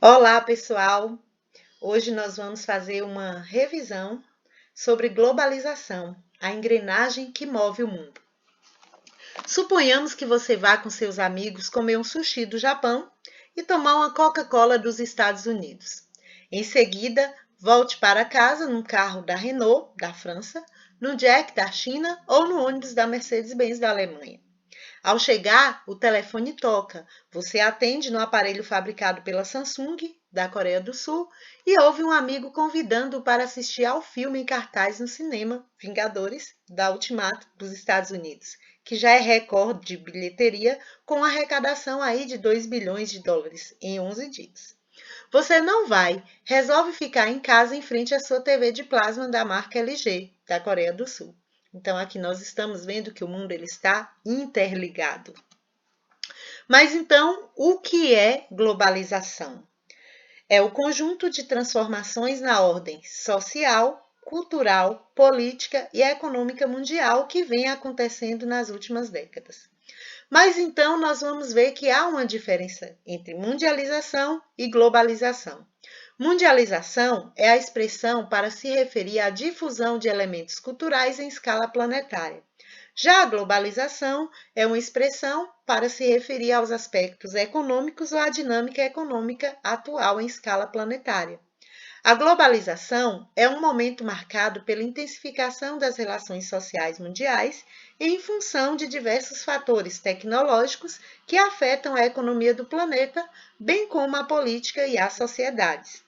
Olá, pessoal! Hoje nós vamos fazer uma revisão sobre globalização, a engrenagem que move o mundo. Suponhamos que você vá com seus amigos comer um sushi do Japão e tomar uma Coca-Cola dos Estados Unidos. Em seguida, volte para casa num carro da Renault, da França, no Jack da China ou no ônibus da Mercedes-Benz da Alemanha. Ao chegar, o telefone toca. Você atende no aparelho fabricado pela Samsung, da Coreia do Sul, e ouve um amigo convidando-o para assistir ao filme em cartaz no cinema Vingadores, da Ultimato, dos Estados Unidos, que já é recorde de bilheteria, com arrecadação aí de 2 bilhões de dólares em 11 dias. Você não vai, resolve ficar em casa em frente à sua TV de plasma da marca LG, da Coreia do Sul. Então, aqui nós estamos vendo que o mundo ele está interligado. Mas então, o que é globalização? É o conjunto de transformações na ordem social, cultural, política e econômica mundial que vem acontecendo nas últimas décadas. Mas então nós vamos ver que há uma diferença entre mundialização e globalização. Mundialização é a expressão para se referir à difusão de elementos culturais em escala planetária. Já a globalização é uma expressão para se referir aos aspectos econômicos ou à dinâmica econômica atual em escala planetária. A globalização é um momento marcado pela intensificação das relações sociais mundiais em função de diversos fatores tecnológicos que afetam a economia do planeta, bem como a política e as sociedades.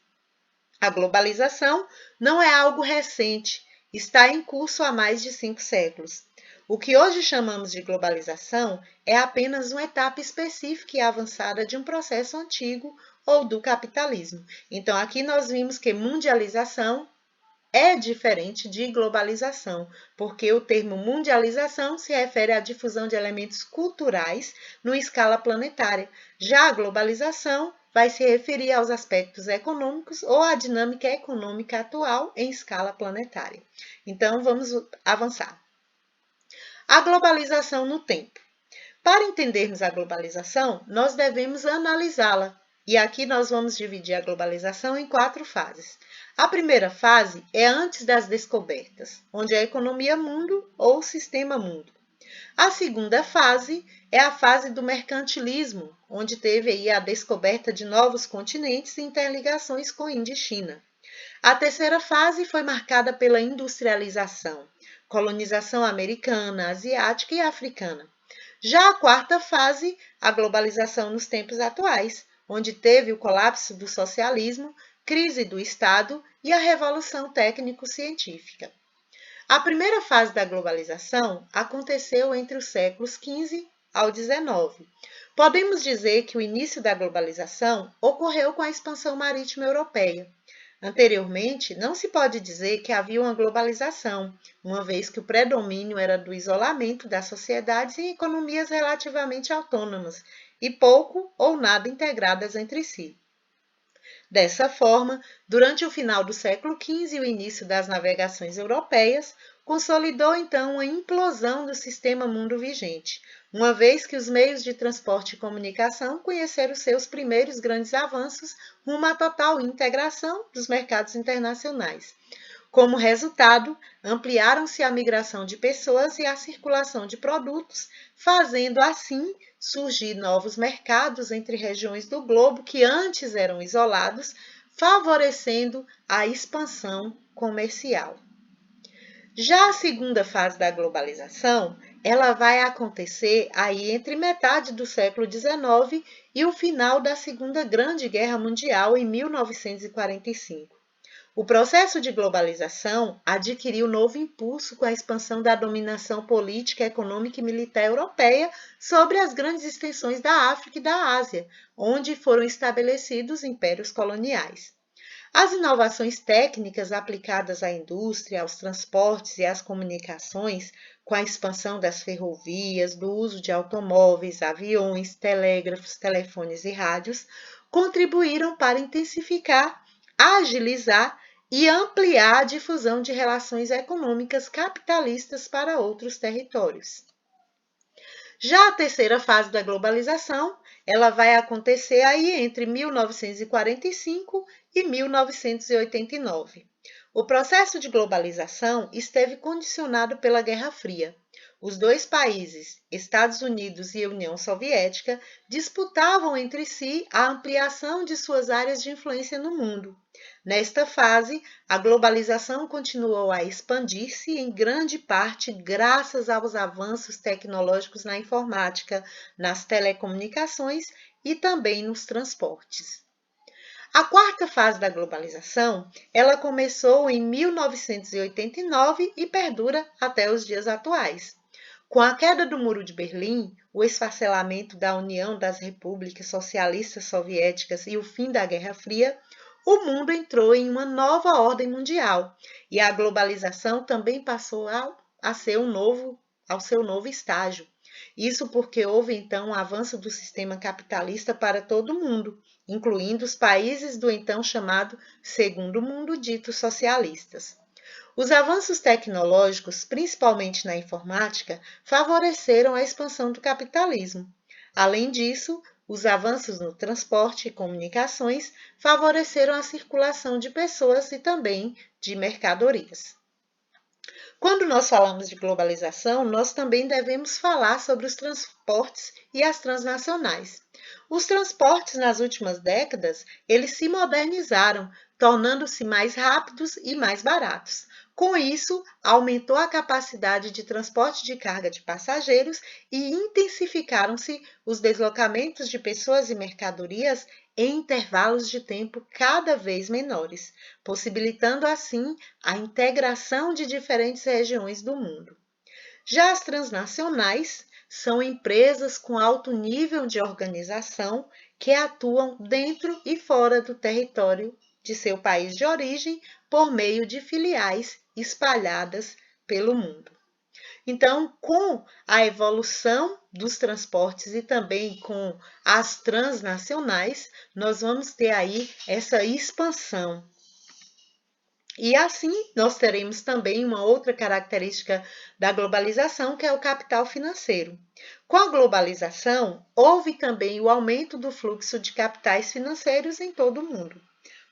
A globalização não é algo recente, está em curso há mais de 5 séculos. O que hoje chamamos de globalização é apenas uma etapa específica e avançada de um processo antigo ou do capitalismo. Então, aqui nós vimos que mundialização é diferente de globalização, porque o termo mundialização se refere à difusão de elementos culturais numa escala planetária. Já a globalização vai se referir aos aspectos econômicos ou à dinâmica econômica atual em escala planetária. Então, vamos avançar. A globalização no tempo. Para entendermos a globalização, nós devemos analisá-la. E aqui nós vamos dividir a globalização em 4 fases. A primeira fase é antes das descobertas, onde é a economia mundo ou sistema mundo. A segunda fase é a fase do mercantilismo, onde teve aí a descoberta de novos continentes e interligações com Índia e China. A terceira fase foi marcada pela industrialização, colonização americana, asiática e africana. Já a quarta fase, a globalização nos tempos atuais, onde teve o colapso do socialismo, crise do Estado e a revolução técnico-científica. A primeira fase da globalização aconteceu entre os séculos XV ao XIX. Podemos dizer que o início da globalização ocorreu com a expansão marítima europeia. Anteriormente, não se pode dizer que havia uma globalização, uma vez que o predomínio era do isolamento das sociedades em economias relativamente autônomas e pouco ou nada integradas entre si. Dessa forma, durante o final do século XV e o início das navegações europeias, consolidou então a implosão do sistema mundo vigente, uma vez que os meios de transporte e comunicação conheceram seus primeiros grandes avanços rumo à total integração dos mercados internacionais. Como resultado, ampliaram-se a migração de pessoas e a circulação de produtos, fazendo assim surgir novos mercados entre regiões do globo que antes eram isolados, favorecendo a expansão comercial. Já a segunda fase da globalização, ela vai acontecer aí entre metade do século XIX e o final da Segunda Grande Guerra Mundial em 1945. O processo de globalização adquiriu novo impulso com a expansão da dominação política, econômica e militar europeia sobre as grandes extensões da África e da Ásia, onde foram estabelecidos impérios coloniais. As inovações técnicas aplicadas à indústria, aos transportes e às comunicações, com a expansão das ferrovias, do uso de automóveis, aviões, telégrafos, telefones e rádios, contribuíram para intensificar, agilizar e ampliar a difusão de relações econômicas capitalistas para outros territórios. Já a terceira fase da globalização, ela vai acontecer aí entre 1945 e 1989. O processo de globalização esteve condicionado pela Guerra Fria. Os dois países, Estados Unidos e União Soviética, disputavam entre si a ampliação de suas áreas de influência no mundo. Nesta fase, a globalização continuou a expandir-se em grande parte graças aos avanços tecnológicos na informática, nas telecomunicações e também nos transportes. A quarta fase da globalização, ela começou em 1989 e perdura até os dias atuais. Com a queda do Muro de Berlim, o esfacelamento da União das Repúblicas Socialistas Soviéticas e o fim da Guerra Fria, o mundo entrou em uma nova ordem mundial e a globalização também passou ao seu novo estágio. Isso porque houve então um avanço do sistema capitalista para todo o mundo, incluindo os países do então chamado Segundo Mundo, ditos socialistas. Os avanços tecnológicos, principalmente na informática, favoreceram a expansão do capitalismo. Além disso, os avanços no transporte e comunicações favoreceram a circulação de pessoas e também de mercadorias. Quando nós falamos de globalização, nós também devemos falar sobre os transportes e as transnacionais. Os transportes nas últimas décadas, eles se modernizaram, tornando-se mais rápidos e mais baratos. Com isso, aumentou a capacidade de transporte de carga de passageiros e intensificaram-se os deslocamentos de pessoas e mercadorias em intervalos de tempo cada vez menores, possibilitando assim a integração de diferentes regiões do mundo. Já as transnacionais são empresas com alto nível de organização que atuam dentro e fora do território de seu país de origem por meio de filiais espalhadas pelo mundo. Então, com a evolução dos transportes e também com as transnacionais, nós vamos ter aí essa expansão. E assim, nós teremos também uma outra característica da globalização, que é o capital financeiro. Com a globalização, houve também o aumento do fluxo de capitais financeiros em todo o mundo,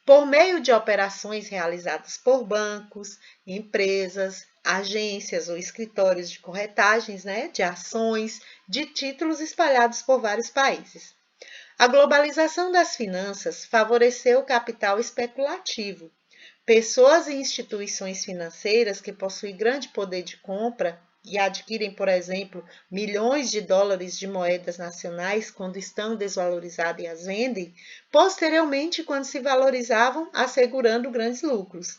por meio de operações realizadas por bancos, empresas, agências ou escritórios de corretagens, de ações, de títulos espalhados por vários países. A globalização das finanças favoreceu o capital especulativo. Pessoas e instituições financeiras que possuem grande poder de compra e adquirem, por exemplo, milhões de dólares de moedas nacionais quando estão desvalorizadas e as vendem, posteriormente, quando se valorizavam, assegurando grandes lucros.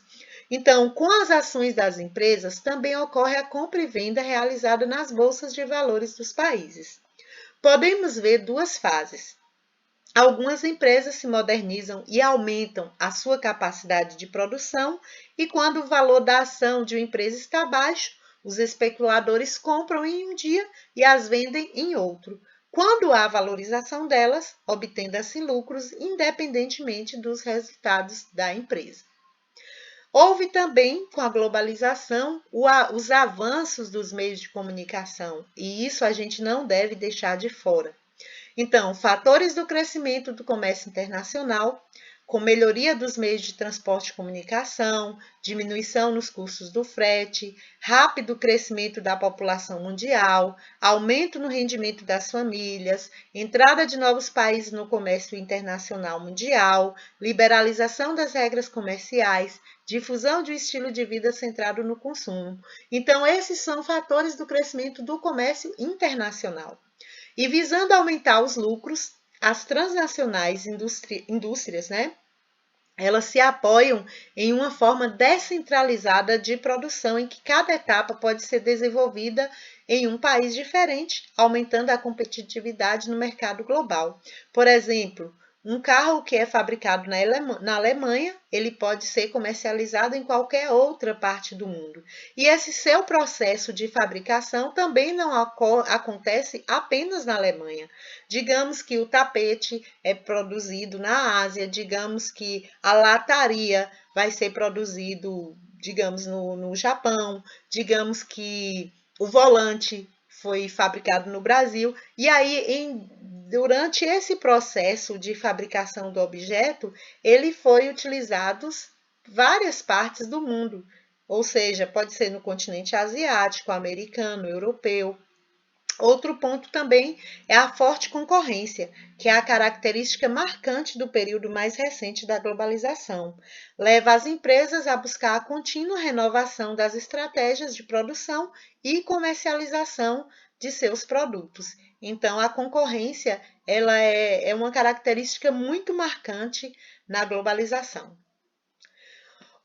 Então, com as ações das empresas, também ocorre a compra e venda realizada nas bolsas de valores dos países. Podemos ver duas fases. Algumas empresas se modernizam e aumentam a sua capacidade de produção, e quando o valor da ação de uma empresa está baixo, os especuladores compram em um dia e as vendem em outro. Quando há valorização delas, obtendo-se lucros independentemente dos resultados da empresa. Houve também, com a globalização, os avanços dos meios de comunicação, e isso a gente não deve deixar de fora. Então, fatores do crescimento do comércio internacional, com melhoria dos meios de transporte e comunicação, diminuição nos custos do frete, rápido crescimento da população mundial, aumento no rendimento das famílias, entrada de novos países no comércio internacional mundial, liberalização das regras comerciais, difusão de um estilo de vida centrado no consumo. Então, esses são fatores do crescimento do comércio internacional. E visando aumentar os lucros, as transnacionais indústrias, elas se apoiam em uma forma descentralizada de produção, em que cada etapa pode ser desenvolvida em um país diferente, aumentando a competitividade no mercado global. Por exemplo, um carro que é fabricado na Alemanha, ele pode ser comercializado em qualquer outra parte do mundo. E esse seu processo de fabricação também não acontece apenas na Alemanha. Digamos que o tapete é produzido na Ásia, digamos que a lataria vai ser produzido, digamos, no Japão, digamos que o volante foi fabricado no Brasil. E aí, durante esse processo de fabricação do objeto, ele foi utilizado várias partes do mundo. Ou seja, pode ser no continente asiático, americano, europeu. Outro ponto também é a forte concorrência, que é a característica marcante do período mais recente da globalização. Leva as empresas a buscar a contínua renovação das estratégias de produção e comercialização de seus produtos. Então, a concorrência ela é uma característica muito marcante na globalização.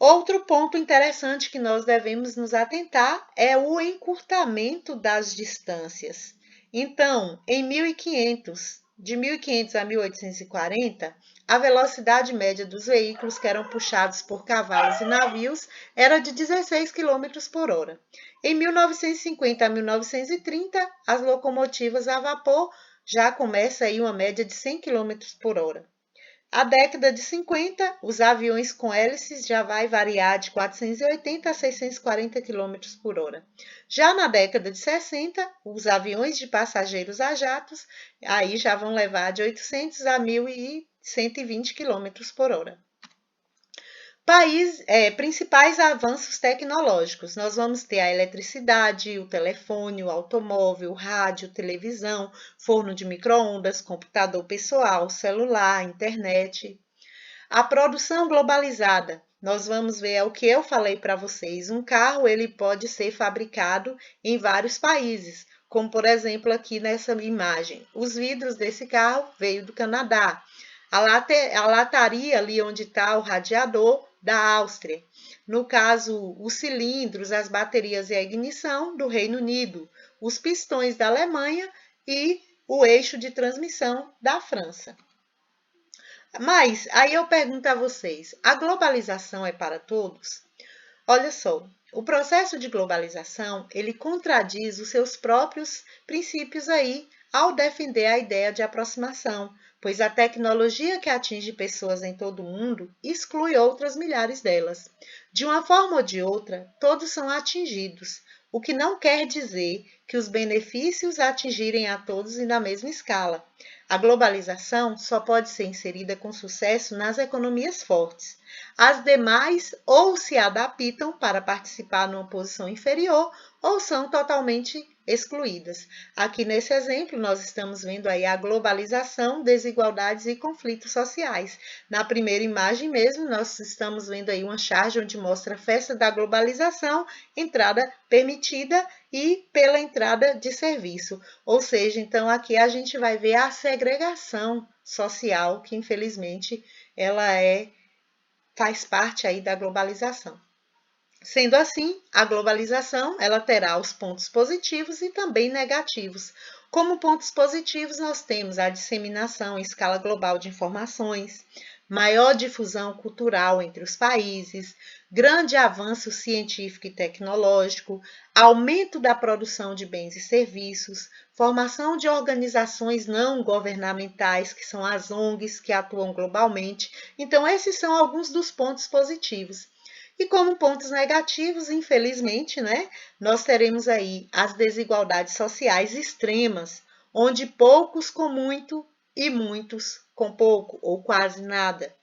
Outro ponto interessante que nós devemos nos atentar é o encurtamento das distâncias. Então, de 1500 a 1840, a velocidade média dos veículos que eram puxados por cavalos e navios era de 16 km por hora. Em 1950 a 1930, as locomotivas a vapor já começa aí uma média de 100 km por hora. A década de 50, os aviões com hélices já vai variar de 480 a 640 km por hora. Já na década de 60, os aviões de passageiros a jatos aí já vão levar de 800 a 1.120 km por hora. Principais avanços tecnológicos. Nós vamos ter a eletricidade, o telefone, o automóvel, rádio, televisão, forno de micro-ondas, computador pessoal, celular, internet. A produção globalizada. Nós vamos ver o que eu falei para vocês. Um carro ele pode ser fabricado em vários países, como por exemplo aqui nessa imagem. Os vidros desse carro veio do Canadá. A lataria ali onde está o radiador da Áustria. No caso, os cilindros, as baterias e a ignição do Reino Unido, os pistões da Alemanha e o eixo de transmissão da França. Mas aí eu pergunto a vocês, a globalização é para todos? Olha só, o processo de globalização, ele contradiz os seus próprios princípios aí ao defender a ideia de aproximação, pois a tecnologia que atinge pessoas em todo o mundo exclui outras milhares delas. De uma forma ou de outra, todos são atingidos, o que não quer dizer que os benefícios atingirem a todos e na mesma escala. A globalização só pode ser inserida com sucesso nas economias fortes. As demais ou se adaptam para participar numa posição inferior ou são totalmente excluídas. Aqui nesse exemplo, nós estamos vendo aí a globalização, desigualdades e conflitos sociais. Na primeira imagem mesmo, nós estamos vendo aí uma charge onde mostra a festa da globalização, entrada permitida e pela entrada de serviço. Ou seja, então aqui a gente vai ver a segregação social que infelizmente ela faz parte aí da globalização. Sendo assim, a globalização ela terá os pontos positivos e também negativos. Como pontos positivos, nós temos a disseminação em escala global de informações, maior difusão cultural entre os países, grande avanço científico e tecnológico, aumento da produção de bens e serviços, formação de organizações não governamentais, que são as ONGs, que atuam globalmente. Então, esses são alguns dos pontos positivos. E como pontos negativos, infelizmente, nós teremos aí as desigualdades sociais extremas, onde poucos com muito e muitos com pouco ou quase nada.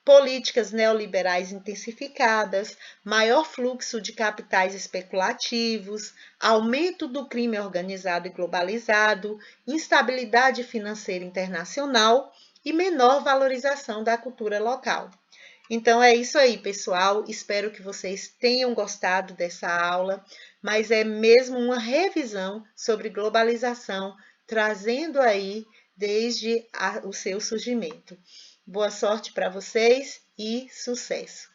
Políticas neoliberais intensificadas, maior fluxo de capitais especulativos, aumento do crime organizado e globalizado, instabilidade financeira internacional e menor valorização da cultura local. Então é isso aí, pessoal. Espero que vocês tenham gostado dessa aula, mas é mesmo uma revisão sobre globalização, trazendo aí desde o seu surgimento. Boa sorte para vocês e sucesso!